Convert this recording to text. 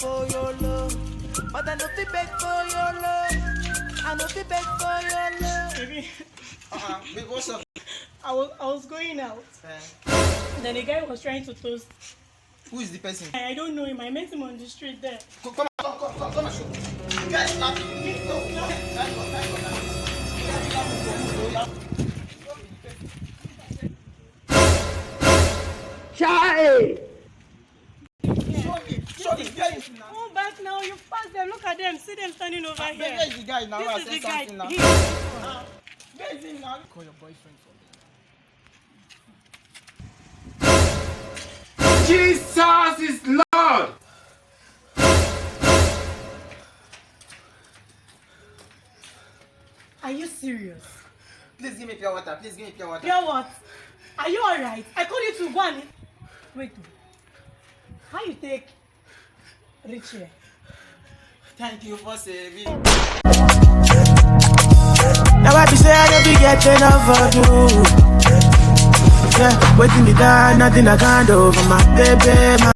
for your love. But I no fit beg for your love. I no fit beg for your love. Baby, Babe, what's up? I was going out. Then a guy was trying to toast. Who is the person? I don't know him. I met him on the street there. Come and show. You guys laughing. No. Show me. Go back now. You pass them. Look at them. See them standing over here. Where is the guy now? I This is said the guy. something now. He- Where is he now? Call your boyfriend for me. Jesus is Lord. Are you serious? Please give me pure water. Pure what? Are you alright? I called you to go and... Wait. How you take reach here? Thank you for saving. Now I be say I don't be getting enough of you. Yeah, waiting me down, nothing I can't do for my baby.